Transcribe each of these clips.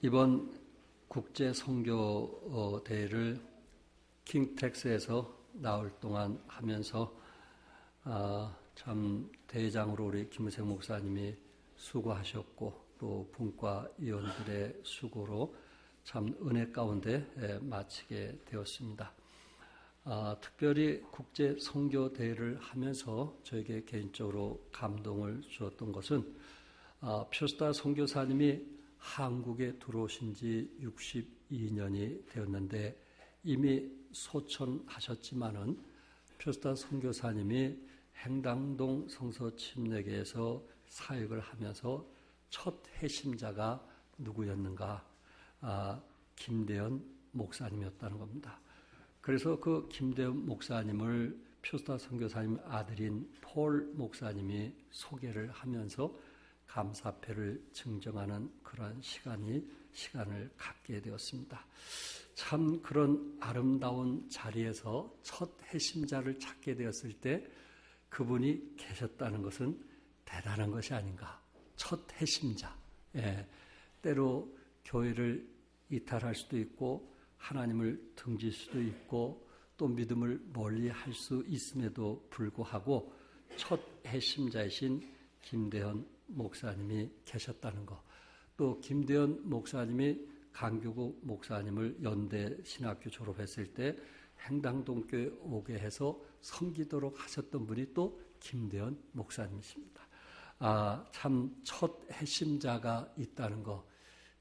이번 국제 선교 대회를 킹텍스에서 나흘 동안 하면서 참 대회장으로 우리 김우생 목사님이 수고하셨고 또 분과위원들의 수고로 참 은혜 가운데 마치게 되었습니다. 특별히 국제 선교 대회를 하면서 저에게 개인적으로 감동을 주었던 것은 표스타 선교사님이 한국에 들어오신 지 62년이 되었는데 이미 소천하셨지만은 표스타 선교사님이 행당동 성서 침례교에서 사역을 하면서 첫 해심자가 누구였는가? 김대현 목사님이었다는 겁니다. 그래서 그 김대현 목사님을 표스타 선교사님 아들인 폴 목사님이 소개를 하면서 감사패를 증정하는 그러한 시간을 갖게 되었습니다. 참 그런 아름다운 자리에서 첫 해심자를 찾게 되었을 때 그분이 계셨다는 것은 대단한 것이 아닌가. 첫 해심자. 때로 교회를 이탈할 수도 있고 하나님을 등질 수도 있고 또 믿음을 멀리할 수 있음에도 불구하고 첫 해심자이신 김대현 목사님이 계셨다는 것. 또 김대현 목사님이 강교구 목사님을 연대 신학교 졸업했을 때 행당동교회 오게 해서 섬기도록 하셨던 분이 또 김대현 목사님이십니다. 참 첫 해심자가 있다는 것.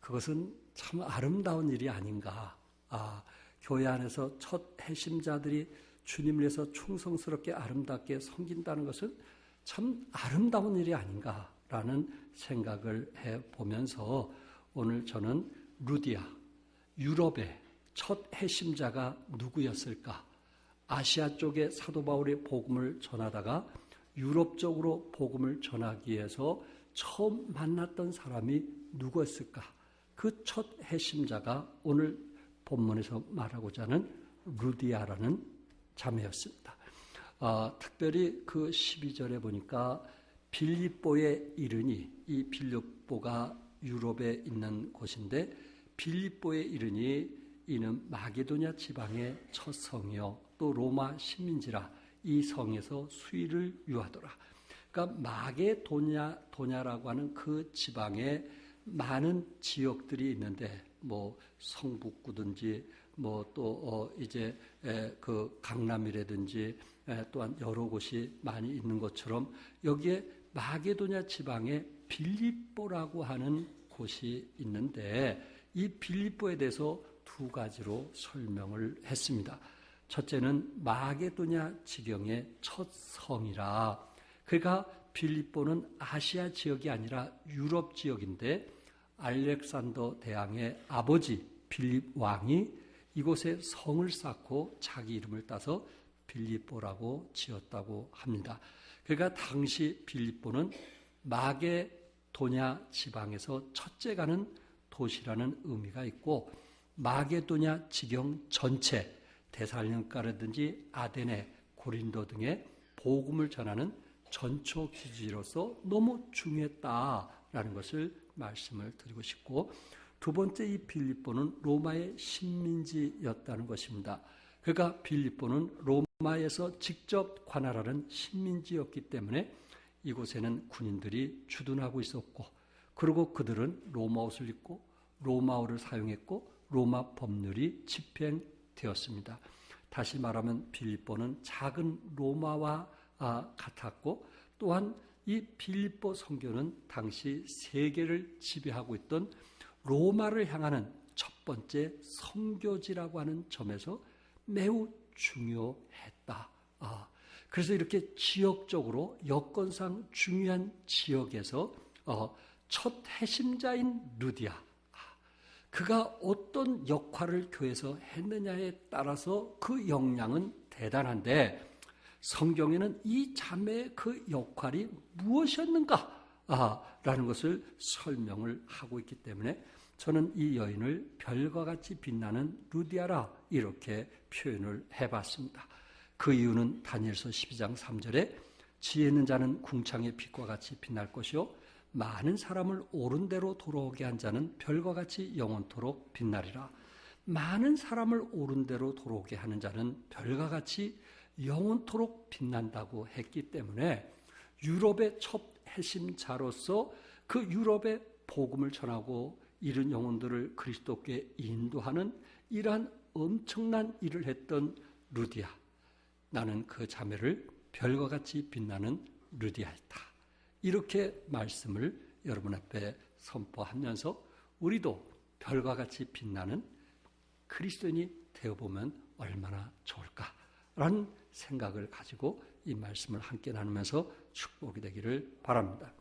그것은 참 아름다운 일이 아닌가. 교회 안에서 첫 해심자들이 주님을 위해서 충성스럽게 아름답게 섬긴다는 것은 참 아름다운 일이 아닌가라는 생각을 해보면서 오늘 저는 루디아, 유럽의 첫 해심자가 누구였을까? 아시아 쪽에 사도 바울이 복음을 전하다가 유럽 쪽으로 복음을 전하기 위해서 처음 만났던 사람이 누구였을까? 그 첫 해심자가 오늘 본문에서 말하고자 하는 루디아라는 자매였습니다. 특별히 그 12절에 보니까 빌립보에 이르니, 이 빌립보가 유럽에 있는 곳인데 빌립보에 이르니 이는 마게도냐 지방의 첫 성이요 또 로마 식민지라 이 성에서 수의를 유하더라. 그러니까 마게도냐라고 하는 그 지방에 많은 지역들이 있는데 뭐 성북구든지 뭐 또 이제 그 강남이라든지 또한 여러 곳이 많이 있는 것처럼 여기에 마게도냐 지방에 빌립보라고 하는 곳이 있는데 이 빌립보에 대해서 두 가지로 설명을 했습니다. 첫째는 마게도냐 지경의 첫 성이라. 그러니까 빌립보는 아시아 지역이 아니라 유럽 지역인데 알렉산더 대왕의 아버지 빌립 왕이 이곳에 성을 쌓고 자기 이름을 따서 빌립보라고 지었다고 합니다. 그러니까 당시 빌립보는 마게도냐 지방에서 첫째 가는 도시라는 의미가 있고 마게도냐 지경 전체 데살로니가라든지 아데네, 고린도 등의 복음을 전하는 전초 기지로서 너무 중요했다라는 것을 말씀을 드리고 싶고 두 번째 이 빌립보는 로마의 식민지였다는 것입니다. 그러니까 빌립보는 로마에서 직접 관할하는 식민지였기 때문에 이곳에는 군인들이 주둔하고 있었고 그리고 그들은 로마 옷을 입고 로마어를 사용했고 로마 법률이 집행되었습니다. 다시 말하면 빌립보는 작은 로마와 같았고 또한 이 빌립보 선교는 당시 세계를 지배하고 있던 로마를 향하는 첫 번째 선교지라고 하는 점에서 매우 중요했다. 그래서 이렇게 지역적으로 여건상 중요한 지역에서 첫 해심자인 루디아, 그가 어떤 역할을 교회에서 했느냐에 따라서 그 역량은 대단한데 성경에는 이 자매의 그 역할이 무엇이었는가? 라는 것을 설명을 하고 있기 때문에 저는 이 여인을 별과 같이 빛나는 루디아라 이렇게 표현을 해봤습니다. 그 이유는 다니엘서 12장 3절에 지혜 있는 자는 궁창의 빛과 같이 빛날 것이요 많은 사람을 옳은 대로 돌아오게 한 자는 별과 같이 영원토록 빛나리라. 많은 사람을 옳은 대로 돌아오게 하는 자는 별과 같이 영원토록 빛난다고 했기 때문에 유럽의 첫 핵심자로서 그 유럽에 복음을 전하고 이른 영혼들을 그리스도께 인도하는 이러한 엄청난 일을 했던 루디아, 나는 그 자매를 별과 같이 빛나는 루디아이다. 이렇게 말씀을 여러분 앞에 선포하면서 우리도 별과 같이 빛나는 그리스도인이 되어보면 얼마나 좋을까라는 생각을 가지고 이 말씀을 함께 나누면서 축복이 되기를 바랍니다.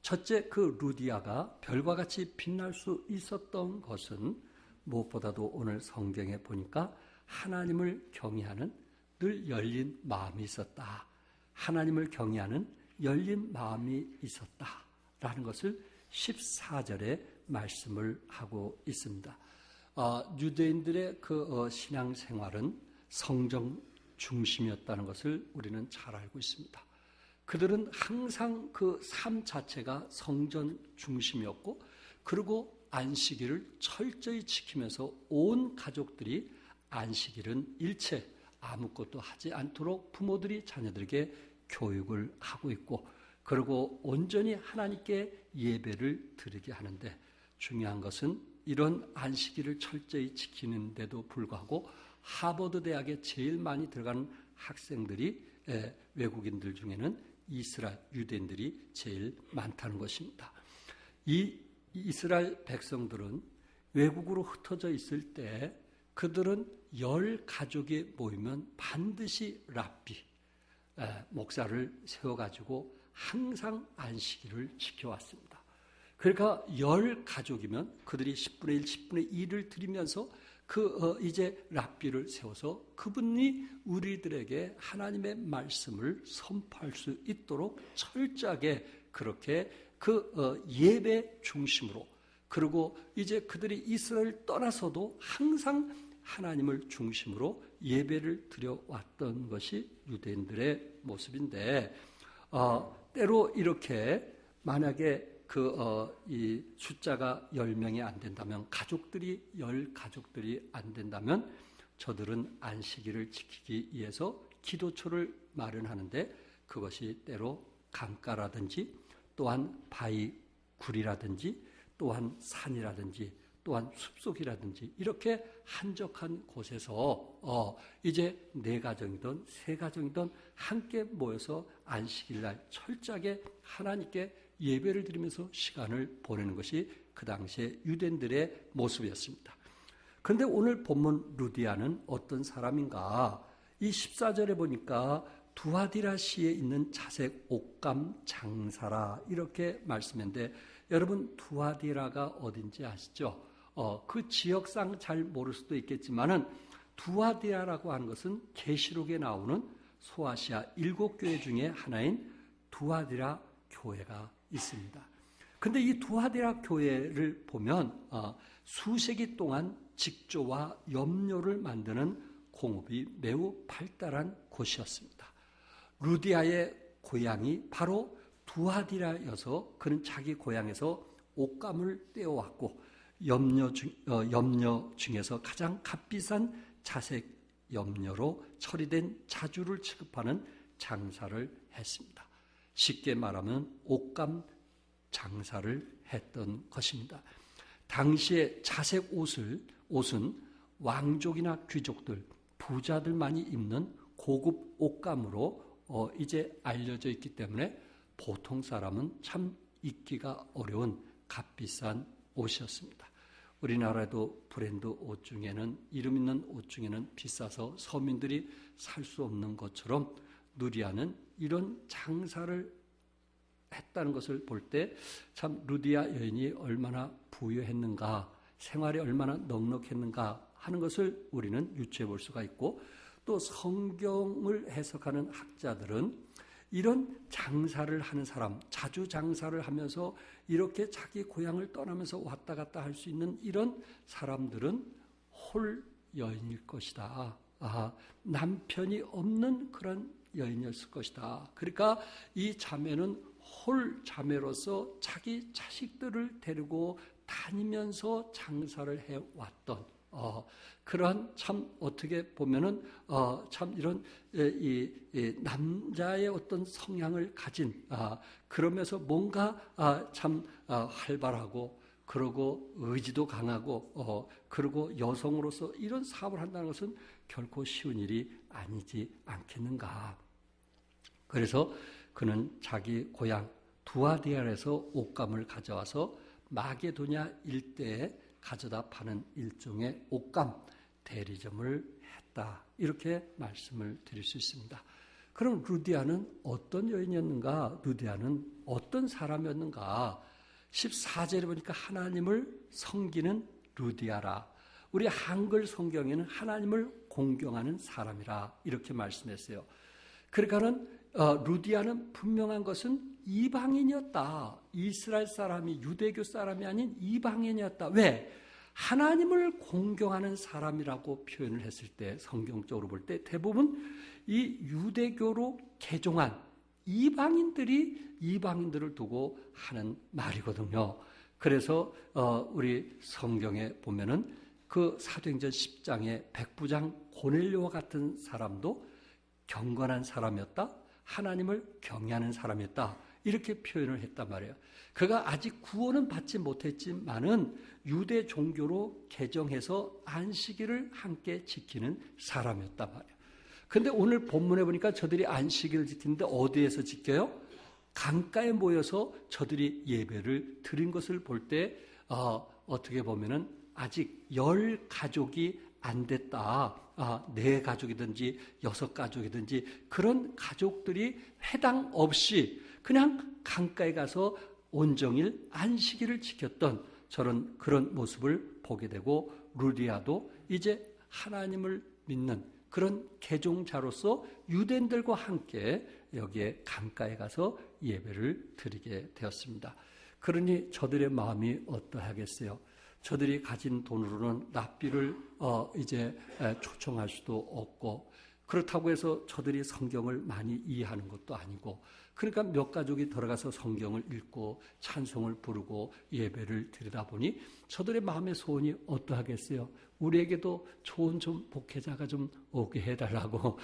첫째, 그 루디아가 별과 같이 빛날 수 있었던 것은 무엇보다도 오늘 성경에 보니까 하나님을 경외하는 늘 열린 마음이 있었다. 하나님을 경외하는 열린 마음이 있었다라는 것을 14절에 말씀을 하고 있습니다. 유대인들의 그 신앙생활은 성정 중심이었다는 것을 우리는 잘 알고 있습니다. 그들은 항상 그 삶 자체가 성전 중심이었고, 그리고 안식일을 철저히 지키면서 온 가족들이 안식일은 일체 아무것도 하지 않도록 부모들이 자녀들에게 교육을 하고 있고, 그리고 온전히 하나님께 예배를 드리게 하는데, 중요한 것은 이런 안식일을 철저히 지키는데도 불구하고 하버드 대학에 제일 많이 들어가는 학생들이 외국인들 중에는 이스라엘 유대인들이 제일 많다는 것입니다. 이 이스라엘 백성들은 외국으로 흩어져 있을 때 그들은 10가족이 모이면 반드시 랍비, 목사를 세워가지고 항상 안식일을 지켜왔습니다. 그러니까 10가족이면 그들이 10분의 1, 10분의 1을 드리면서 이제 랍비를 세워서 그분이 우리들에게 하나님의 말씀을 선포할 수 있도록 철저하게 그렇게 예배 중심으로, 그리고 이제 그들이 이스라엘을 떠나서도 항상 하나님을 중심으로 예배를 드려왔던 것이 유대인들의 모습인데, 때로 이렇게 만약에 이 숫자가 10명이 안 된다면, 가족들이 10가족들이 안 된다면 저들은 안식일을 지키기 위해서 기도초를 마련하는데, 그것이 때로 강가라든지 또한 바위 굴이라든지 또한 산이라든지 또한 숲속이라든지 이렇게 한적한 곳에서 이제 4가정이든 3가정이든 함께 모여서 안식일날 철저하게 하나님께 예배를 드리면서 시간을 보내는 것이 그 당시에 유대인들의 모습이었습니다. 그런데 오늘 본문 루디아는 어떤 사람인가? 이 14절에 보니까 두아디라시에 있는 자색 옷감 장사라 이렇게 말씀했는데, 여러분 두아디라가 어딘지 아시죠? 그 지역상 잘 모를 수도 있겠지만은 두아디라라고 하는 것은 계시록에 나오는 소아시아 7교회 중에 하나인 두아디라 교회가 있습니다. 근데 이 두아디라 교회를 보면 수세기 동안 직조와 염료를 만드는 공업이 매우 발달한 곳이었습니다. 루디아의 고향이 바로 두아디라여서 그는 자기 고향에서 옷감을 떼어왔고, 염료 중에서 가장 값비싼 자색 염료로 처리된 자주를 취급하는 장사를 했습니다. 쉽게 말하면 옷감 장사를 했던 것입니다. 당시에 자색 옷은 왕족이나 귀족들, 부자들만이 입는 고급 옷감으로 이제 알려져 있기 때문에 보통 사람은 참 입기가 어려운 값비싼 옷이었습니다. 우리나라에도 브랜드 옷 중에는, 이름 있는 옷 중에는 비싸서 서민들이 살 수 없는 것처럼 루디아는 이런 장사를 했다는 것을 볼 때 참 루디아 여인이 얼마나 부유했는가, 생활이 얼마나 넉넉했는가 하는 것을 우리는 유추해 볼 수가 있고, 또 성경을 해석하는 학자들은 이런 장사를 하는 사람, 자주 장사를 하면서 이렇게 자기 고향을 떠나면서 왔다 갔다 할 수 있는 이런 사람들은 홀 여인일 것이다. 남편이 없는 그런 여인이었을 것이다. 그러니까 이 자매는 홀 자매로서 자기 자식들을 데리고 다니면서 장사를 해왔던 그러한 참 어떻게 보면은 참 이런 이 남자의 어떤 성향을 가진 그러면서 뭔가 참 활발하고 그러고 의지도 강하고 그리고 여성으로서 이런 사업을 한다는 것은 결코 쉬운 일이 아니지 않겠는가. 그래서 그는 자기 고향 두아디알에서 옷감을 가져와서 마게도냐 일대에 가져다 파는 일종의 옷감 대리점을 했다. 이렇게 말씀을 드릴 수 있습니다. 그럼 루디아는 어떤 여인이었는가? 루디아는 어떤 사람이었는가? 14절에 보니까 하나님을 섬기는 루디아라. 우리 한글 성경에는 하나님을 공경하는 사람이라 이렇게 말씀했어요. 그러니까는 루디아는 분명한 것은 이방인이었다. 이스라엘 사람이 유대교 사람이 아닌 이방인이었다. 왜? 하나님을 공경하는 사람이라고 표현을 했을 때 성경적으로 볼 때 대부분 이 유대교로 개종한 이방인들을 두고 하는 말이거든요. 그래서 우리 성경에 보면은 그 사도행전 10장의 백부장 고넬료와 같은 사람도 경건한 사람이었다. 하나님을 경외하는 사람이었다. 이렇게 표현을 했단 말이에요. 그가 아직 구원은 받지 못했지만은 유대 종교로 개정해서 안식일을 함께 지키는 사람이었단 말이에요. 근데 오늘 본문에 보니까 저들이 안식일을 지키는데 어디에서 지켜요? 강가에 모여서 저들이 예배를 드린 것을 볼 때 어떻게 보면은 아직 10가족이 안 됐다. 4가족이든지 6가족이든지 그런 가족들이 회당 없이 그냥 강가에 가서 온종일 안식일을 지켰던 저런 그런 모습을 보게 되고 루디아도 이제 하나님을 믿는 그런 개종자로서 유대인들과 함께 여기에 강가에 가서 예배를 드리게 되었습니다. 그러니 저들의 마음이 어떠하겠어요? 저들이 가진 돈으로는 랍비를 이제 초청할 수도 없고 그렇다고 해서 저들이 성경을 많이 이해하는 것도 아니고 그러니까 몇 가족이 들어가서 성경을 읽고 찬송을 부르고 예배를 드리다 보니 저들의 마음의 소원이 어떠하겠어요? 우리에게도 좋은 좀 목회자가 좀 오게 해달라고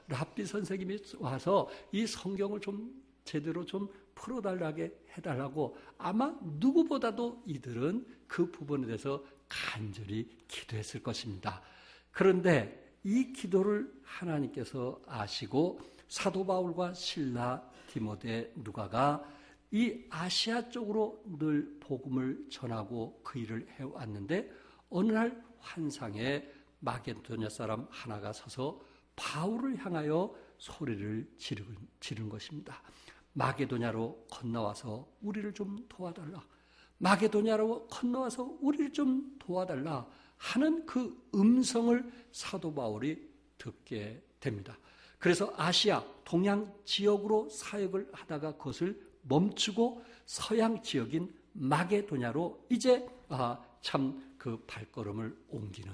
랍비 선생님이 와서 이 성경을 좀 제대로 좀 풀어달라게 해달라고 아마 누구보다도 이들은 그 부분에 대해서 간절히 기도했을 것입니다. 그런데 이 기도를 하나님께서 아시고 사도 바울과 실라, 디모데, 누가가 이 아시아 쪽으로 늘 복음을 전하고 그 일을 해왔는데 어느 날 환상에 마게도냐 사람 하나가 서서 바울을 향하여 소리를 지른 것입니다. 마게도냐로 건너와서 우리를 좀 도와달라. 마게도냐로 건너와서 우리를 좀 도와달라 하는 그 음성을 사도 바울이 듣게 됩니다. 그래서 아시아, 동양 지역으로 사역을 하다가 그것을 멈추고 서양 지역인 마게도냐로 이제 참 그 발걸음을 옮기는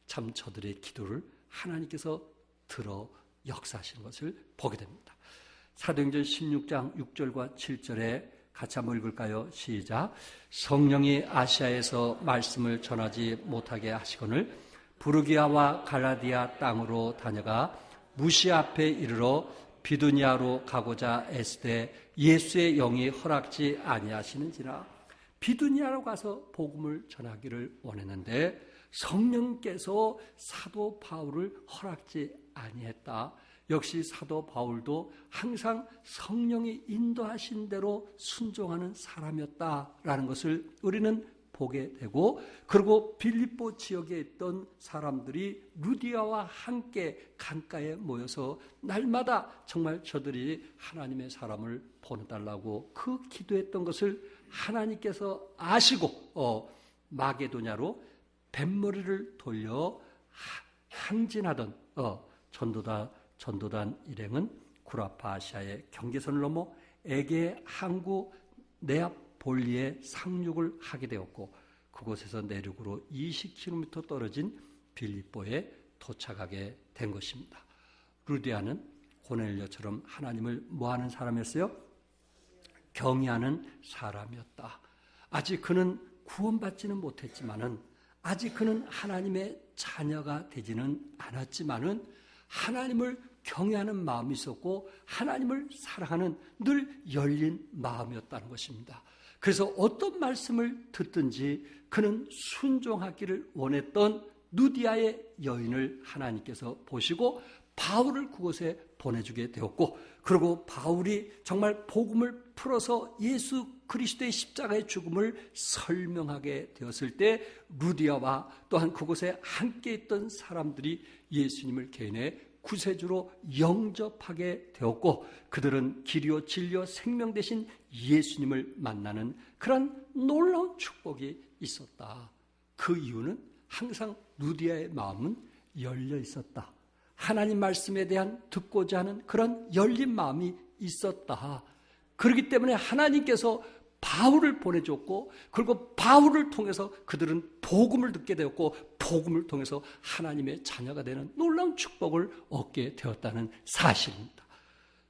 참 저들의 기도를 하나님께서 들어 역사하시는 것을 보게 됩니다. 사도행전 16장 6절과 7절에 같이 한번 읽을까요? 시작. 성령이 아시아에서 말씀을 전하지 못하게 하시거늘 부르기아와 갈라디아 땅으로 다녀가 무시 앞에 이르러 비두니아로 가고자 애쓰되 예수의 영이 허락지 아니하시는지라. 비두니아로 가서 복음을 전하기를 원했는데 성령께서 사도 바울을 허락지 아니했다. 역시 사도 바울도 항상 성령이 인도하신 대로 순종하는 사람이었다라는 것을 우리는 보게 되고 그리고 빌립보 지역에 있던 사람들이 루디아와 함께 강가에 모여서 날마다 정말 저들이 하나님의 사람을 보내달라고 그 기도했던 것을 하나님께서 아시고 마게도냐로 뱃머리를 돌려 항진하던 전도단 일행은 구라파 아시아의 경계선을 넘어 에게 항구 네아폴리에 상륙을 하게 되었고 그곳에서 내륙으로 20km 떨어진 빌립보에 도착하게 된 것입니다. 루디아는 고넬료처럼 하나님을 뭐하는 사람이었어요? 경외하는 사람이었다. 아직 그는 구원받지는 못했지만은, 아직 그는 하나님의 자녀가 되지는 않았지만은 하나님을 경외하는 마음이 있었고 하나님을 사랑하는 늘 열린 마음이었다는 것입니다. 그래서 어떤 말씀을 듣든지 그는 순종하기를 원했던 누디아의 여인을 하나님께서 보시고 바울을 그곳에 보내주게 되었고, 그리고 바울이 정말 복음을 풀어서 예수 그리스도의 십자가의 죽음을 설명하게 되었을 때 루디아와 또한 그곳에 함께 있던 사람들이 예수님을 개인의 구세주로 영접하게 되었고, 그들은 길이요 진리요 생명 되신 예수님을 만나는 그런 놀라운 축복이 있었다. 그 이유는 항상 루디아의 마음은 열려 있었다. 하나님 말씀에 대한 듣고자 하는 그런 열린 마음이 있었다. 그렇기 때문에 하나님께서 바울을 보내줬고, 그리고 바울을 통해서 그들은 복음을 듣게 되었고, 복음을 통해서 하나님의 자녀가 되는 놀라운 축복을 얻게 되었다는 사실입니다.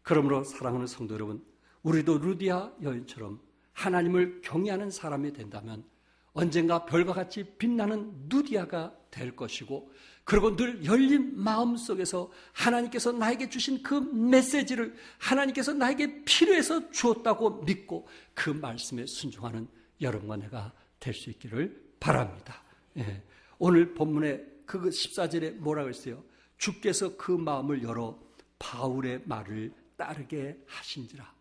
그러므로 사랑하는 성도 여러분, 우리도 루디아 여인처럼 하나님을 경외하는 사람이 된다면 언젠가 별과 같이 빛나는 누디아가 될 것이고, 그리고 늘 열린 마음속에서 하나님께서 나에게 주신 그 메시지를 하나님께서 나에게 필요해서 주었다고 믿고 그 말씀에 순종하는 여러분과 내가 될 수 있기를 바랍니다. 예. 오늘 본문에 그 14절에 뭐라고 했어요? 주께서 그 마음을 열어 바울의 말을 따르게 하신지라.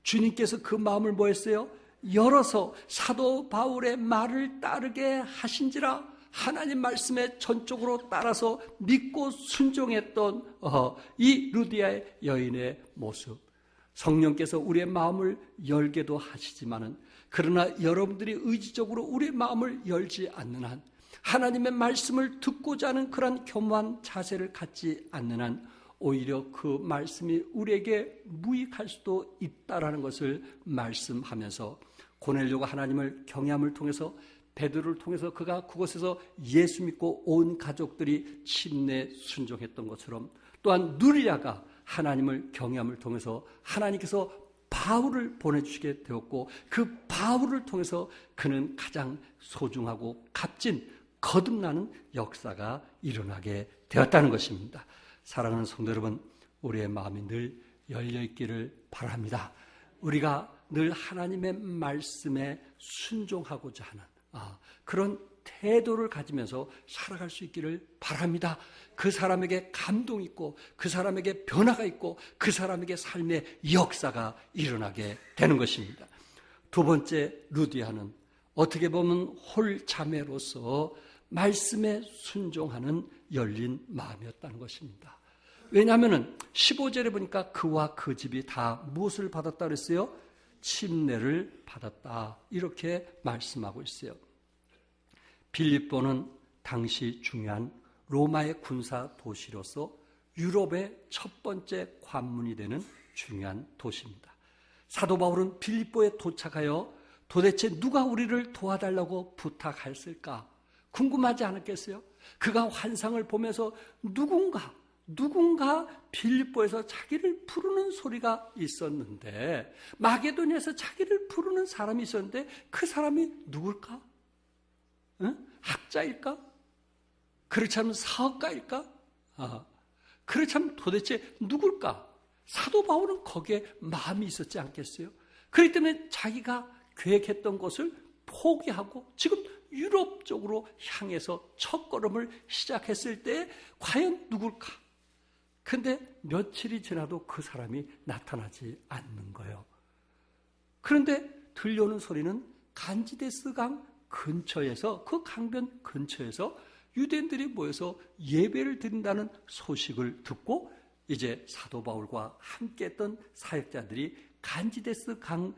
주님께서 그 마음을 뭐 했어요? 열어서 사도 바울의 말을 따르게 하신지라. 하나님 말씀에 전적으로 따라서 믿고 순종했던 이 루디아의 여인의 모습, 성령께서 우리의 마음을 열게도 하시지만은, 그러나 여러분들이 의지적으로 우리의 마음을 열지 않는 한, 하나님의 말씀을 듣고자 하는 그런 겸허한 자세를 갖지 않는 한 오히려 그 말씀이 우리에게 무익할 수도 있다라는 것을 말씀하면서, 고넬료가 하나님을 경외함을 통해서 베드로를 통해서 그가 그곳에서 예수 믿고 온 가족들이 침례 순종했던 것처럼, 또한 누리아가 하나님을 경외함을 통해서 하나님께서 바울을 보내주시게 되었고, 그 바울을 통해서 그는 가장 소중하고 값진 거듭나는 역사가 일어나게 되었다는 것입니다. 사랑하는 성도 여러분, 우리의 마음이 늘 열려있기를 바랍니다. 우리가 늘 하나님의 말씀에 순종하고자 하는 그런 태도를 가지면서 살아갈 수 있기를 바랍니다. 그 사람에게 감동이 있고, 그 사람에게 변화가 있고, 그 사람에게 삶의 역사가 일어나게 되는 것입니다. 두 번째, 루디아는 어떻게 보면 홀자매로서 말씀에 순종하는 열린 마음이었다는 것입니다. 왜냐하면 15절에 보니까 그와 그 집이 다 무엇을 받았다 그랬어요? 침례를 받았다, 이렇게 말씀하고 있어요. 빌립보는 당시 중요한 로마의 군사 도시로서 유럽의 첫 번째 관문이 되는 중요한 도시입니다. 사도 바울은 빌립보에 도착하여 도대체 누가 우리를 도와달라고 부탁했을까 궁금하지 않았겠어요? 그가 환상을 보면서 누군가 빌립보에서 자기를 부르는 소리가 있었는데, 마게도니아에서 자기를 부르는 사람이 있었는데 그 사람이 누굴까? 응? 학자일까? 그렇지 않으면 사업가일까? 그렇지 않으면 도대체 누굴까? 사도 바울은 거기에 마음이 있었지 않겠어요? 그렇기 때문에 자기가 계획했던 것을 포기하고 지금 유럽 쪽으로 향해서 첫걸음을 시작했을 때 과연 누굴까? 근데 며칠이 지나도 그 사람이 나타나지 않는 거예요. 그런데 들려오는 소리는 간지데스 강 근처에서, 그 강변 근처에서 유대인들이 모여서 예배를 드린다는 소식을 듣고 이제 사도 바울과 함께 했던 사역자들이 간지데스 강에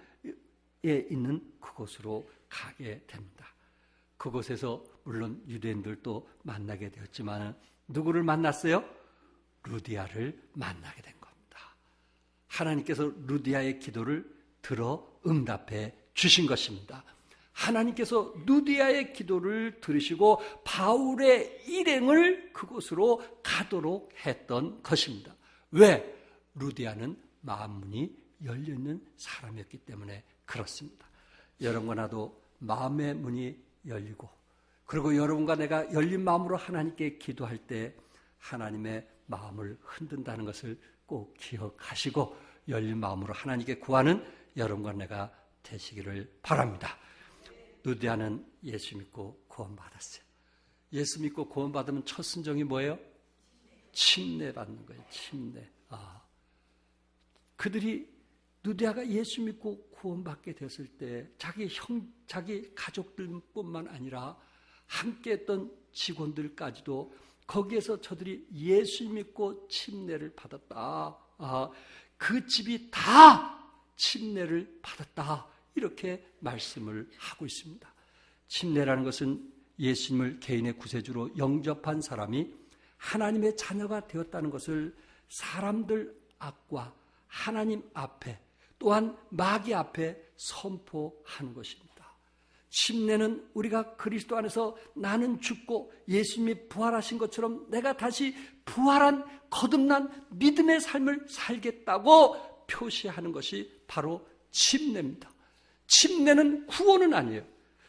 있는 그곳으로 가게 됩니다. 그곳에서 물론 유대인들도 만나게 되었지만 누구를 만났어요? 루디아를 만나게 된 겁니다. 하나님께서 루디아의 기도를 들어 응답해 주신 것입니다. 하나님께서 루디아의 기도를 들으시고 바울의 일행을 그곳으로 가도록 했던 것입니다. 왜? 루디아는 마음문이 열려있는 사람이었기 때문에 그렇습니다. 여러분과 나도 마음의 문이 열리고, 그리고 여러분과 내가 열린 마음으로 하나님께 기도할 때 하나님의 마음을 흔든다는 것을 꼭 기억하시고 열린 마음으로 하나님께 구하는 여러분과 내가 되시기를 바랍니다. 누디아는 예수 믿고 구원받았어요. 예수 믿고 구원받으면 첫 순종이 뭐예요? 침례받는 거예요. 침례. 그들이 누디아가 예수 믿고 구원받게 됐을 때 자기 가족들뿐만 아니라 함께했던 직원들까지도 거기에서 저들이 예수 믿고 침례를 받았다. 그 집이 다 침례를 받았다. 이렇게 말씀을 하고 있습니다. 침례라는 것은 예수님을 개인의 구세주로 영접한 사람이 하나님의 자녀가 되었다는 것을 사람들 앞과 하나님 앞에 또한 마귀 앞에 선포하는 것입니다. 침례는 우리가 그리스도 안에서 나는 죽고 예수님이 부활하신 것처럼 내가 다시 부활한 거듭난 믿음의 삶을 살겠다고 표시하는 것이 바로 침례입니다. 침례는 구원은 아니에요.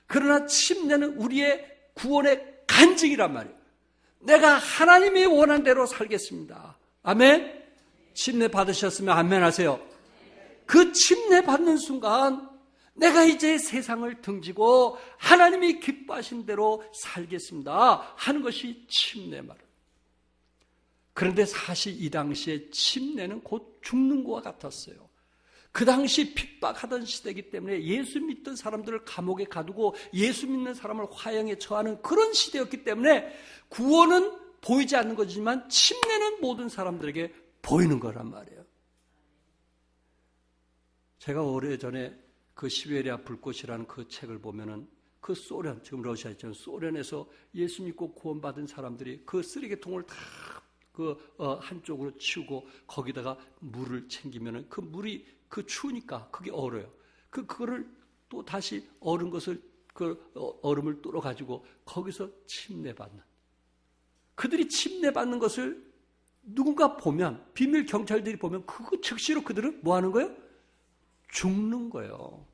그러나 침례는 우리의 구원의 간증이란 말이에요. 내가 하나님이 원한 대로 살겠습니다. 아멘. 침례 받으셨으면 아멘 하세요. 그 침례 받는 순간 내가 이제 세상을 등지고 하나님이 기뻐하신 대로 살겠습니다 하는 것이 침례 말이에요. 그런데 사실 이 당시에 침례는 곧 죽는 것과 같았어요. 그 당시 핍박하던 시대이기 때문에 예수 믿던 사람들을 감옥에 가두고 예수 믿는 사람을 화형에 처하는 그런 시대였기 때문에 구원은 보이지 않는 거지만 침례는 모든 사람들에게 보이는 거란 말이에요. 제가 오래전에 그 시베리아 불꽃이라는 그 책을 보면은 그 소련, 지금 러시아 있잖아요. 소련에서 예수 믿고 구원받은 사람들이 그 쓰레기통을 다 한쪽으로 치우고 거기다가 물을 챙기면은 그 물이 그 추우니까 그게 얼어요. 그거를 또 다시 얼은 것을 얼음을 뚫어 가지고 거기서 침례받는. 그들이 침례받는 것을 누군가 보면 비밀 경찰들이 보면 그거 즉시로 그들은 뭐 하는 거예요? 죽는 거예요.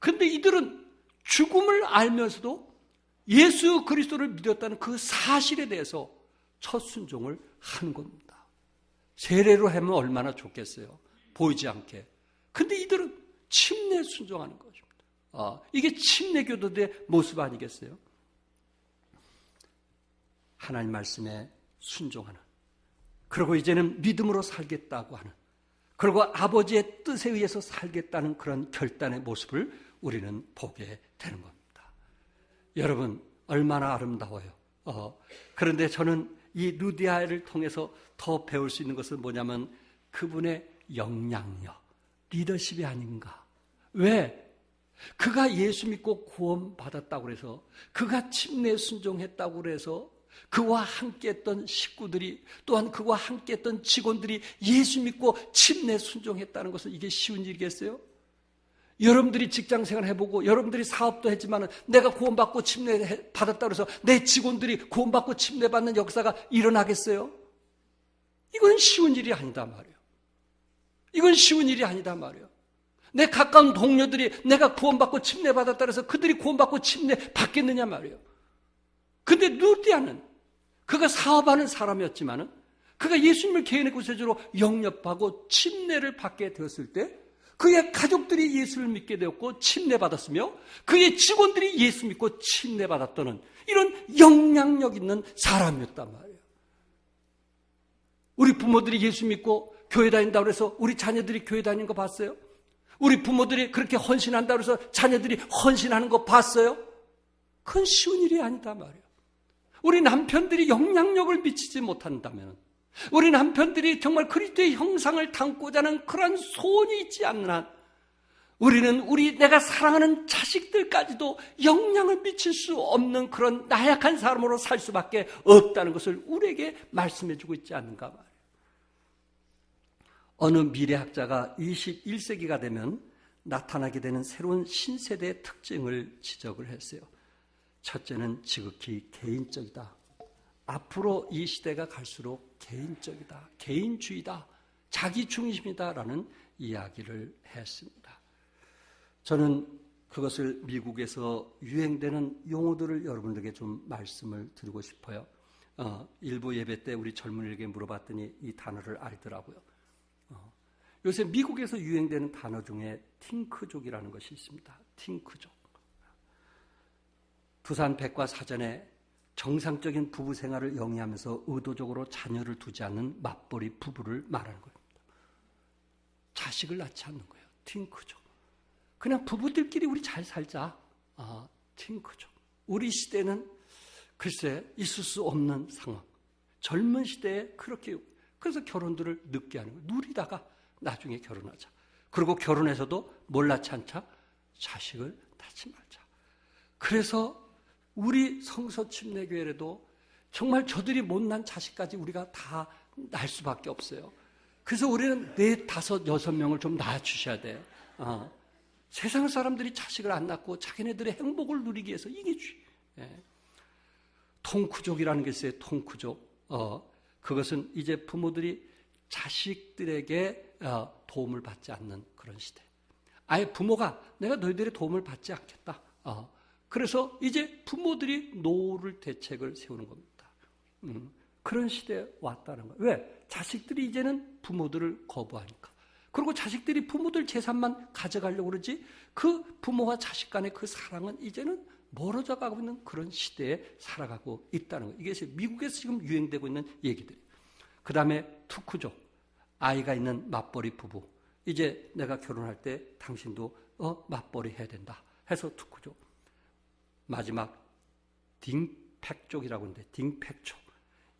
그런데 이들은 죽음을 알면서도 예수 그리스도를 믿었다는 그 사실에 대해서 첫 순종을 하는 겁니다. 세례로 하면 얼마나 좋겠어요. 보이지 않게. 근데 이들은 침례 순종하는 것입니다. 이게 침례교도들의 모습 아니겠어요? 하나님 말씀에 순종하는, 그리고 이제는 믿음으로 살겠다고 하는, 그리고 아버지의 뜻에 의해서 살겠다는 그런 결단의 모습을 우리는 보게 되는 겁니다. 여러분, 얼마나 아름다워요. 그런데 저는 이 누디아를 통해서 더 배울 수 있는 것은 뭐냐면 그분의 영향력, 리더십이 아닌가. 왜? 그가 예수 믿고 구원받았다고 해서, 그가 침례 순종했다고 해서 그와 함께했던 식구들이, 또한 그와 함께했던 직원들이 예수 믿고 침례 순종했다는 것은 이게 쉬운 일이겠어요? 여러분들이 직장생활 해보고 여러분들이 사업도 했지만 내가 구원받고 침례 받았다고 해서 내 직원들이 구원받고 침례 받는 역사가 일어나겠어요? 이건 쉬운 일이 아니다 말이에요. 이건 쉬운 일이 아니다 말이에요. 내 가까운 동료들이 내가 구원받고 침례 받았다고 해서 그들이 구원받고 침례 받겠느냐 말이에요. 근데 누디아는 그가 사업하는 사람이었지만은 그가 예수님을 개인의 구세주로 영접하고 침례를 받게 되었을 때 그의 가족들이 예수를 믿게 되었고 침례받았으며 그의 직원들이 예수 믿고 침례받았다는 이런 영향력 있는 사람이었단 말이에요. 우리 부모들이 예수 믿고 교회 다닌다고 해서 우리 자녀들이 교회 다니는 거 봤어요? 우리 부모들이 그렇게 헌신한다고 해서 자녀들이 헌신하는 거 봤어요? 그건 쉬운 일이 아니다 말이에요. 우리 남편들이 영향력을 미치지 못한다면, 우리 남편들이 정말 그리스도의 형상을 담고자 하는 그런 소원이 있지 않는 한 우리는 내가 사랑하는 자식들까지도 영향을 미칠 수 없는 그런 나약한 사람으로 살 수밖에 없다는 것을 우리에게 말씀해 주고 있지 않는가 말이에요. 어느 미래학자가 21세기가 되면 나타나게 되는 새로운 신세대의 특징을 지적을 했어요. 첫째는 지극히 개인적이다. 앞으로 이 시대가 갈수록 개인적이다, 개인주의다, 자기 중심이다라는 이야기를 했습니다. 저는 그것을 미국에서 유행되는 용어들을 여러분들에게 좀 말씀을 드리고 싶어요. 일부 예배 때 우리 젊은이에게 물어봤더니 이 단어를 알더라고요. 요새 미국에서 유행되는 단어 중에 팅크족이라는 것이 있습니다. 팅크족. 두산 백과사전에 정상적인 부부 생활을 영위하면서 의도적으로 자녀를 두지 않는 맞벌이 부부를 말하는 겁니다. 자식을 낳지 않는 거예요. 팅크족. 그냥 부부들끼리 우리 잘 살자. 팅크족. 우리 시대는 글쎄 있을 수 없는 상황. 젊은 시대에 그렇게, 그래서 결혼들을 늦게 하는 거예요. 누리다가 나중에 결혼하자. 그리고 결혼해서도 뭘 낳지 않자? 자식을 낳지 말자. 그래서 우리 성서침례교회에도 정말 저들이 못난 자식까지 우리가 다 낳을 수밖에 없어요. 그래서 우리는 4, 5, 6명을 좀 낳아주셔야 돼. 세상 사람들이 자식을 안 낳고 자기네들의 행복을 누리기 위해서 이게 통크족이라는 게 있어요. 통크족. 그것은 이제 부모들이 자식들에게 도움을 받지 않는 그런 시대. 아예 부모가 내가 너희들의 도움을 받지 않겠다. 그래서 이제 부모들이 노후를 대책을 세우는 겁니다. 그런 시대에 왔다는 거예요. 왜? 자식들이 이제는 부모들을 거부하니까. 그리고 자식들이 부모들 재산만 가져가려고 그러지 그 부모와 자식 간의 그 사랑은 이제는 멀어져 가고 있는 그런 시대에 살아가고 있다는 거예요. 이게 미국에서 지금 유행되고 있는 얘기들이에요. 그 다음에 투크족, 아이가 있는 맞벌이 부부. 이제 내가 결혼할 때 당신도 맞벌이 해야 된다 해서 투크족. 마지막 딩팩족이라고 하는데 딩팩족.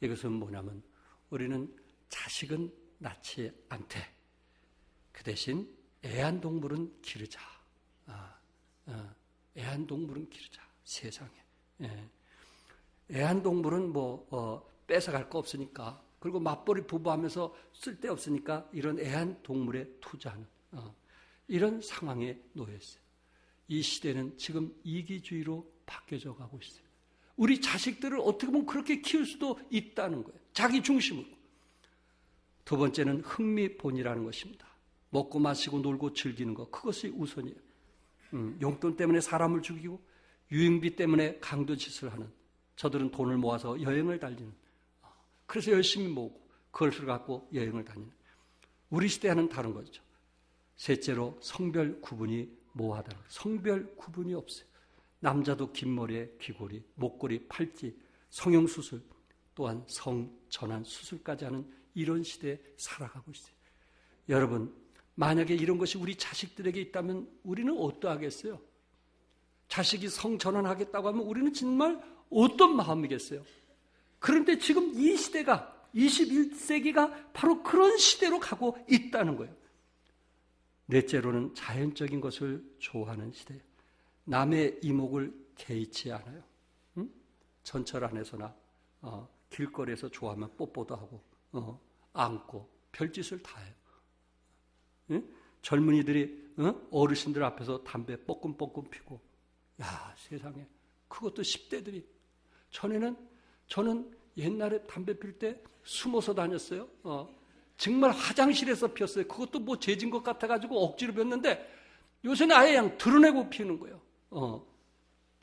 이것은 뭐냐면 우리는 자식은 낳지 않되 그 대신 애완동물은 기르자. 애완동물은 기르자. 세상에. 애완동물은 뺏어갈 거 없으니까, 그리고 맞벌이 부부하면서 쓸데없으니까 이런 애완동물에 투자하는 이런 상황에 놓여 있어요. 이 시대는 지금 이기주의로 바뀌어져 가고 있어요. 우리 자식들을 어떻게 보면 그렇게 키울 수도 있다는 거예요. 자기 중심으로. 두 번째는 흥미본이라는 것입니다. 먹고 마시고 놀고 즐기는 것, 그것이 우선이에요. 용돈 때문에 사람을 죽이고 유흥비 때문에 강도짓을 하는, 저들은 돈을 모아서 여행을 달리는, 그래서 열심히 모으고 그것을 갖고 여행을 다니는, 우리 시대와는 다른 거죠. 셋째로 성별 구분이 모호하다는 거예요. 성별 구분이 없어요. 남자도 긴 머리에 귀걸이, 목걸이, 팔찌, 성형수술, 또한 성전환 수술까지 하는 이런 시대에 살아가고 있어요. 여러분, 만약에 이런 것이 우리 자식들에게 있다면 우리는 어떠하겠어요? 자식이 성전환하겠다고 하면 우리는 정말 어떤 마음이겠어요? 그런데 지금 이 시대가 21세기가 바로 그런 시대로 가고 있다는 거예요. 넷째로는 자연적인 것을 좋아하는 시대예요. 남의 이목을 개의치 않아요. 전철 안에서나 길거리에서 좋아하면 뽀뽀도 하고 안고 별짓을 다 해요. 젊은이들이 어르신들 앞에서 담배 뻐끔뻐끔 피고, 야, 세상에, 그것도 10대들이. 저는 옛날에 담배 필 때 숨어서 다녔어요. 정말 화장실에서 피웠어요. 그것도 뭐 죄진 것 같아가지고 억지로 피웠는데 요새는 아예 그냥 드러내고 피우는 거예요.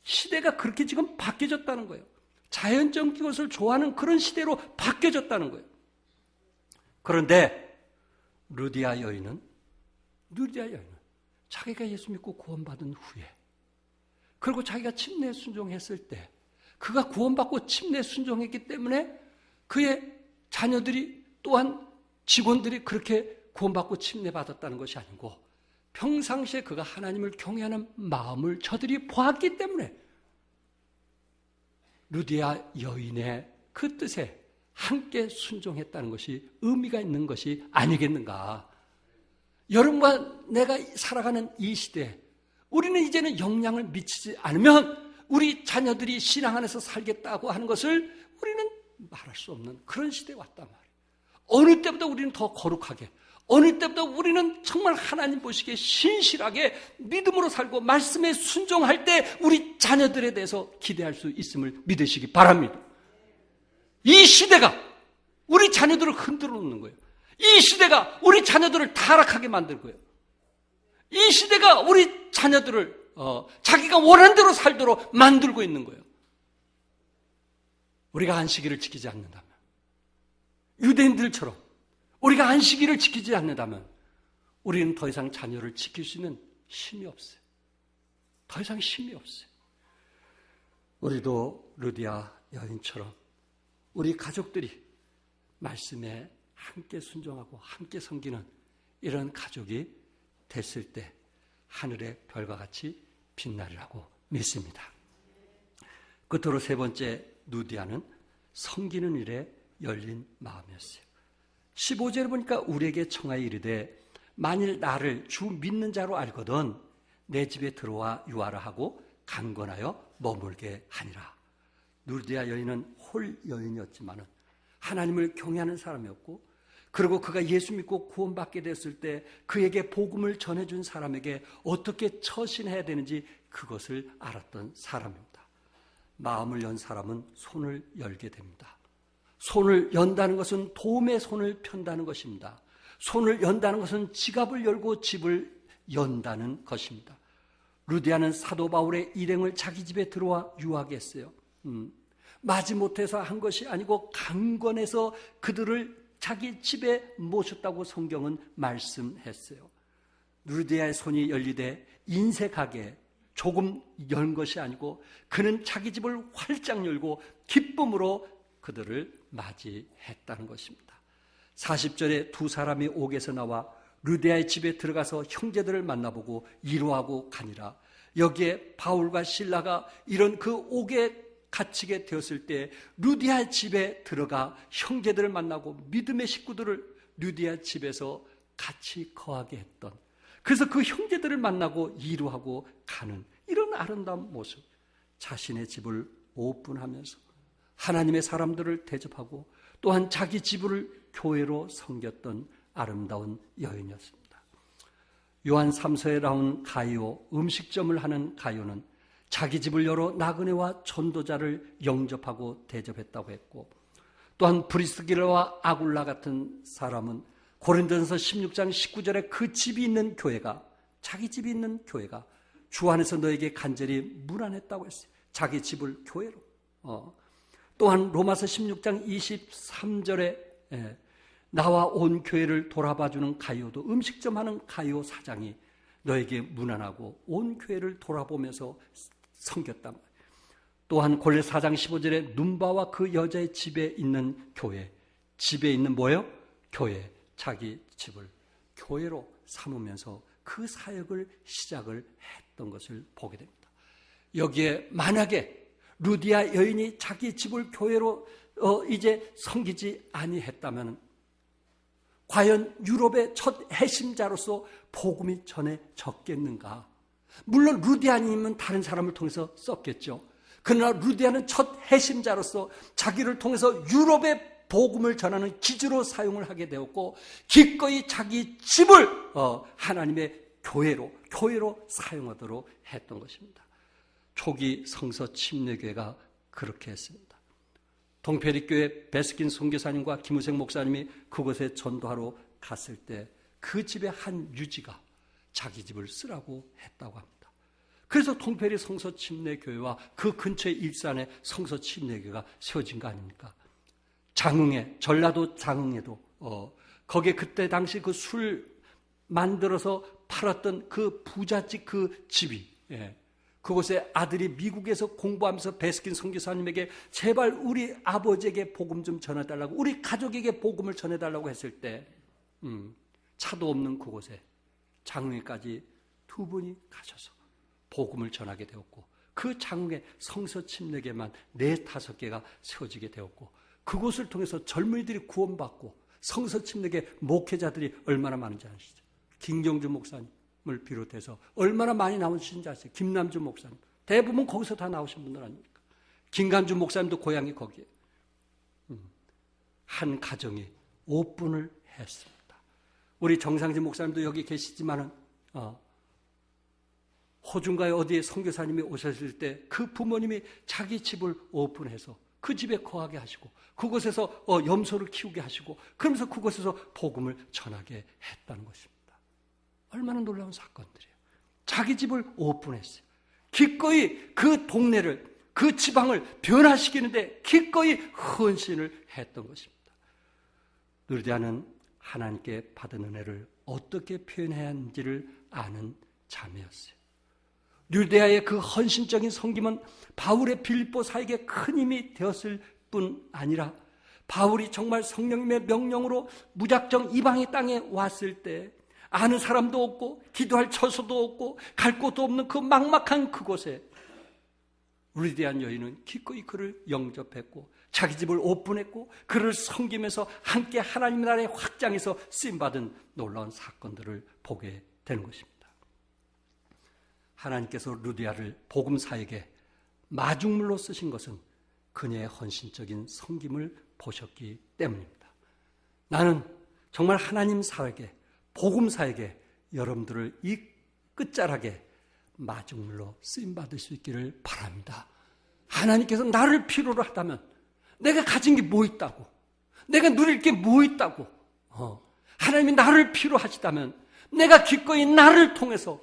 시대가 그렇게 지금 바뀌어졌다는 거예요. 자연적인 것을 좋아하는 그런 시대로 바뀌어졌다는 거예요. 그런데 루디아 여인은 자기가 예수 믿고 구원받은 후에, 그리고 자기가 침례 순종했을 때, 그가 구원받고 침례 순종했기 때문에 그의 자녀들이 또한 직원들이 그렇게 구원받고 침례받았다는 것이 아니고, 평상시에 그가 하나님을 경외하는 마음을 저들이 보았기 때문에 루디아 여인의 그 뜻에 함께 순종했다는 것이 의미가 있는 것이 아니겠는가. 여러분과 내가 살아가는 이 시대에 우리는 이제는 영향을 미치지 않으면 우리 자녀들이 신앙 안에서 살겠다고 하는 것을 우리는 말할 수 없는 그런 시대에 왔단 말이에요. 어느 때보다 우리는 더 거룩하게, 어느 때보다 우리는 정말 하나님 보시기에 신실하게 믿음으로 살고 말씀에 순종할 때 우리 자녀들에 대해서 기대할 수 있음을 믿으시기 바랍니다. 이 시대가 우리 자녀들을 흔들어 놓는 거예요. 이 시대가 우리 자녀들을 타락하게 만들고요. 이 시대가 우리 자녀들을 자기가 원하는 대로 살도록 만들고 있는 거예요. 우리가 안식일을 지키지 않는다면, 유대인들처럼 우리가 안식일을 지키지 않는다면 우리는 더 이상 자녀를 지킬 수 있는 힘이 없어요. 더 이상 힘이 없어요. 우리도 루디아 여인처럼 우리 가족들이 말씀에 함께 순종하고 함께 섬기는 이런 가족이 됐을 때 하늘의 별과 같이 빛나리라고 믿습니다. 끝으로 세 번째 루디아는 섬기는 일에 열린 마음이었어요. 15절에 보니까 우리에게 청하여 이르되 만일 나를 주 믿는 자로 알거든 내 집에 들어와 유하라 하고 강권하여 머물게 하니라. 루디아 여인은 홀 여인이었지만 하나님을 경외하는 사람이었고, 그리고 그가 예수 믿고 구원받게 됐을 때 그에게 복음을 전해준 사람에게 어떻게 처신해야 되는지 그것을 알았던 사람입니다. 마음을 연 사람은 손을 열게 됩니다. 손을 연다는 것은 도움의 손을 편다는 것입니다. 손을 연다는 것은 지갑을 열고 집을 연다는 것입니다. 루디아는 사도 바울의 일행을 자기 집에 들어와 유하게 했어요. 마지못해서 한 것이 아니고 강권해서 그들을 자기 집에 모셨다고 성경은 말씀했어요. 루디아의 손이 열리되 인색하게 조금 연 것이 아니고 그는 자기 집을 활짝 열고 기쁨으로 그들을 맞이했다는 것입니다. 40절에 두 사람이 옥에서 나와 루디아의 집에 들어가서 형제들을 만나보고 위로하고 가니라. 여기에 바울과 실라가 이런 그 옥에 갇히게 되었을 때 루디아 집에 들어가 형제들을 만나고 믿음의 식구들을 루디아 집에서 같이 거하게 했던, 그래서 그 형제들을 만나고 위로하고 가는 이런 아름다운 모습, 자신의 집을 오픈하면서 하나님의 사람들을 대접하고 또한 자기 집을 교회로 섬겼던 아름다운 여인이었습니다. 요한 3서에 나온 가이오, 음식점을 하는 가이오는 자기 집을 열어 나그네와 전도자를 영접하고 대접했다고 했고, 또한 브리스길라와 아굴라 같은 사람은 고린도전서 16장 19절에 그 집이 있는 교회가, 자기 집이 있는 교회가 주 안에서 너에게 간절히 문안했다고 했어요. 자기 집을 교회로. 또한 로마서 16장 23절에 나와 온 교회를 돌아봐주는 가이오도, 음식점 하는 가이오 사장이 너에게 문안하고 온 교회를 돌아보면서 섬겼단 말이에요. 또한 골레 4장 15절에 눈바와 그 여자의 집에 있는 교회, 집에 있는 뭐예요? 교회, 자기 집을 교회로 삼으면서 그 사역을 시작을 했던 것을 보게 됩니다. 여기에 만약에 루디아 여인이 자기 집을 교회로 이제 섬기지 아니했다면 과연 유럽의 첫 해심자로서 복음이 전해졌겠는가? 물론 루디아님은 다른 사람을 통해서 썼겠죠. 그러나 루디아는 첫 해심자로서 자기를 통해서 유럽의 복음을 전하는 기주로 사용을 하게 되었고, 기꺼이 자기 집을 하나님의 교회로 사용하도록 했던 것입니다. 초기 성서 침례교회가 그렇게 했습니다. 동페리교회 베스킨 선교사님과 김우생 목사님이 그곳에 전도하러 갔을 때 그 집의 한 유지가 자기 집을 쓰라고 했다고 합니다. 그래서 동페리 성서 침례교회와 그 근처의 일산에 성서 침례교회가 세워진 거 아닙니까? 장흥에, 전라도 장흥에도 거기에 그때 당시 그 술 만들어서 팔았던 그 부잣집 그 집이, 그곳에 아들이 미국에서 공부하면서 베스킨 선교사님에게 제발 우리 아버지에게 복음 좀 전해달라고, 우리 가족에게 복음을 전해달라고 했을 때 차도 없는 그곳에 장흥에까지 두 분이 가셔서 복음을 전하게 되었고, 그 장흥에 성서 침례교회만 4-5개가 세워지게 되었고, 그곳을 통해서 젊은이들이 구원받고 성서 침례교회 목회자들이 얼마나 많은지 아시죠? 김경주 목사님을 비롯해서 얼마나 많이 나오신지 아세요? 김남주 목사님, 대부분 거기서 다 나오신 분들 아닙니까? 김간주 목사님도 고향이 거기에. 한 가정이 오픈을 했습니다. 우리 정상진 목사님도 여기 계시지만은 호중가에 어디에 선교사님이 오셨을 때 그 부모님이 자기 집을 오픈해서 그 집에 거하게 하시고 그곳에서 염소를 키우게 하시고 그러면서 그곳에서 복음을 전하게 했다는 것입니다. 얼마나 놀라운 사건들이에요. 자기 집을 오픈했어요. 기꺼이 그 동네를, 그 지방을 변화시키는데 기꺼이 헌신을 했던 것입니다. 루디아는 하나님께 받은 은혜를 어떻게 표현해야 하는지를 아는 자매였어요. 루디아의 그 헌신적인 섬김은 바울의 빌립보 사역에 큰 힘이 되었을 뿐 아니라 바울이 정말 성령님의 명령으로 무작정 이방의 땅에 왔을 때 아는 사람도 없고 기도할 처소도 없고 갈 곳도 없는 그 막막한 그곳에 루디아 여인은 기꺼이 그를 영접했고 자기 집을 오픈했고 그를 섬기면서 함께 하나님 나라의 확장에서 쓰임받은 놀라운 사건들을 보게 되는 것입니다. 하나님께서 루디아를 복음 사역에 마중물로 쓰신 것은 그녀의 헌신적인 섬김을 보셨기 때문입니다. 나는 정말 하나님 사역에, 복음 사역에 여러분들을 이 끝자락에 마중물로 쓰임받을 수 있기를 바랍니다. 하나님께서 나를 필요로 하다면 내가 가진 게 뭐 있다고, 내가 누릴 게 뭐 있다고, 하나님이 나를 필요로 하시다면 내가 기꺼이 나를 통해서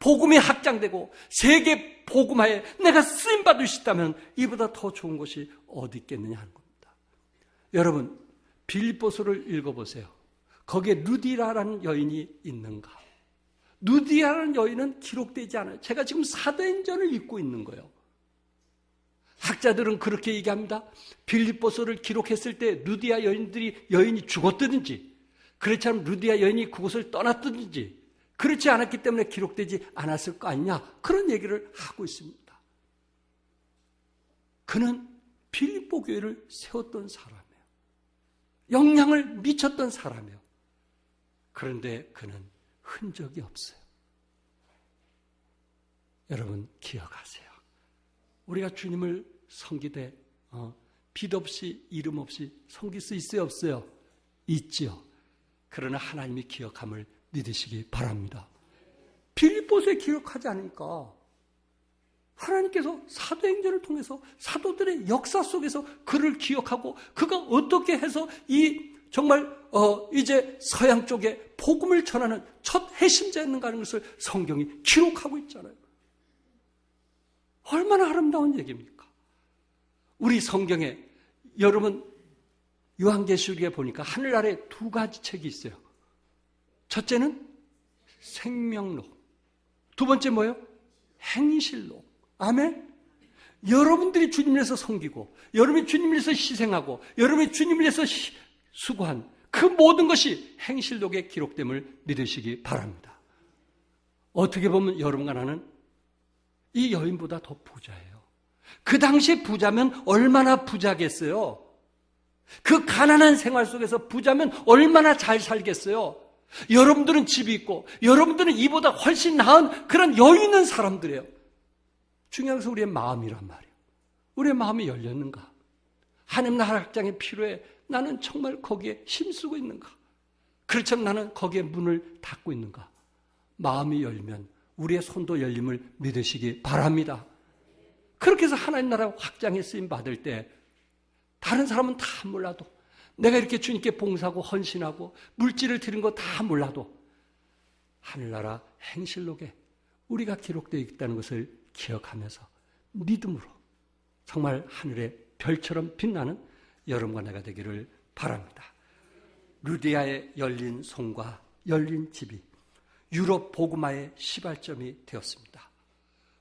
복음이 확장되고 세계 복음화에 내가 쓰임받을 수 있다면 이보다 더 좋은 것이 어디 있겠느냐 하는 겁니다. 여러분, 빌립보서를 읽어보세요. 거기에 루디아라는 여인이 있는가? 루디아라는 여인은 기록되지 않아요. 제가 지금 사도행전을 읽고 있는 거예요. 학자들은 그렇게 얘기합니다. 빌립보서를 기록했을 때 루디아 여인이 죽었든지 그렇지 않으면 루디아 여인이 그곳을 떠났든지 그렇지 않았기 때문에 기록되지 않았을 거 아니냐, 그런 얘기를 하고 있습니다. 그는 빌립보 교회를 세웠던 사람이에요. 영향을 미쳤던 사람이에요. 그런데 그는 흔적이 없어요. 여러분 기억하세요. 우리가 주님을 섬기되 빛 없이 이름 없이 섬길 수 있어요, 없어요? 있지요. 그러나 하나님이 기억함을 믿으시기 바랍니다. 빌립보서에 기록하지 않으니까 하나님께서 사도행전을 통해서 사도들의 역사 속에서 그를 기억하고 그가 어떻게 해서 이 정말 이제 서양 쪽에 복음을 전하는 첫 해심자였는가 하는 것을 성경이 기록하고 있잖아요. 얼마나 아름다운 얘기입니까? 우리 성경에 여러분 요한계시록에 보니까 하늘나라에 두 가지 책이 있어요. 첫째는 생명록, 두 번째 뭐예요? 행실록. 아멘? 여러분들이 주님을 위해서 섬기고 여러분이 주님을 위해서 희생하고 여러분이 주님을 위해서 수고한 그 모든 것이 행실록에 기록됨을 믿으시기 바랍니다. 어떻게 보면 여러분과 나는 이 여인보다 더 부자예요. 그 당시 부자면 얼마나 부자겠어요? 그 가난한 생활 속에서 부자면 얼마나 잘 살겠어요? 여러분들은 집이 있고 여러분들은 이보다 훨씬 나은 그런 여유 있는 사람들이에요. 중요한 것은 우리의 마음이란 말이에요. 우리의 마음이 열렸는가? 하나님 나라 확장에 필요해. 나는 정말 거기에 힘쓰고 있는가? 그렇지만 나는 거기에 문을 닫고 있는가? 마음이 열면 우리의 손도 열림을 믿으시기 바랍니다. 그렇게 해서 하나님 나라 확장에 쓰임 받을 때 다른 사람은 다 몰라도 내가 이렇게 주님께 봉사하고 헌신하고 물질을 드린 거 다 몰라도 하늘나라 행실록에 우리가 기록되어 있다는 것을 기억하면서 믿음으로 정말 하늘의 별처럼 빛나는 여러분과 내가 되기를 바랍니다. 루디아의 열린 손과 열린 집이 유럽 복음화의 시발점이 되었습니다.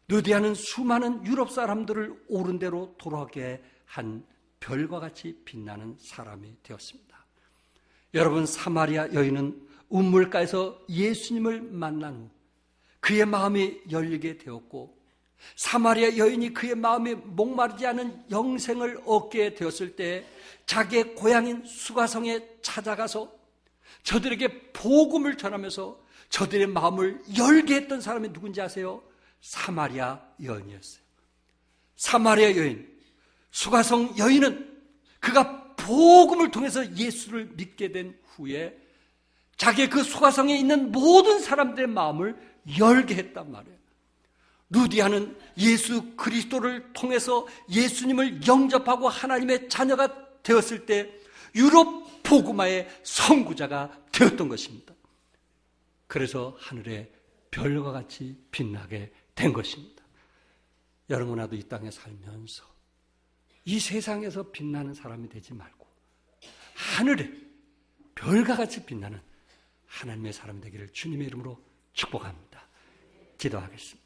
루디아는 수많은 유럽 사람들을 옳은 대로 돌아가게 한 별과 같이 빛나는 사람이 되었습니다. 여러분, 사마리아 여인은 우물가에서 예수님을 만난 후 그의 마음이 열리게 되었고 사마리아 여인이 그의 마음에 목마르지 않은 영생을 얻게 되었을 때 자기의 고향인 수가성에 찾아가서 저들에게 복음을 전하면서 저들의 마음을 열게 했던 사람이 누군지 아세요? 사마리아 여인이었어요. 사마리아 여인, 수가성 여인은 그가 복음을 통해서 예수를 믿게 된 후에 자기의 그 수가성에 있는 모든 사람들의 마음을 열게 했단 말이에요. 루디아는 예수 그리스도를 통해서 예수님을 영접하고 하나님의 자녀가 되었을 때 유럽 복음화의 선구자가 되었던 것입니다. 그래서 하늘의 별과 같이 빛나게 된 것입니다. 여러분아도 이 땅에 살면서 이 세상에서 빛나는 사람이 되지 말고 하늘의 별과 같이 빛나는 하나님의 사람 되기를 주님의 이름으로 축복합니다. 기도하겠습니다.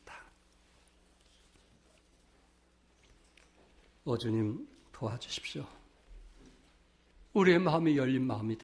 주님 도와주십시오. 우리의 마음이 열린 마음이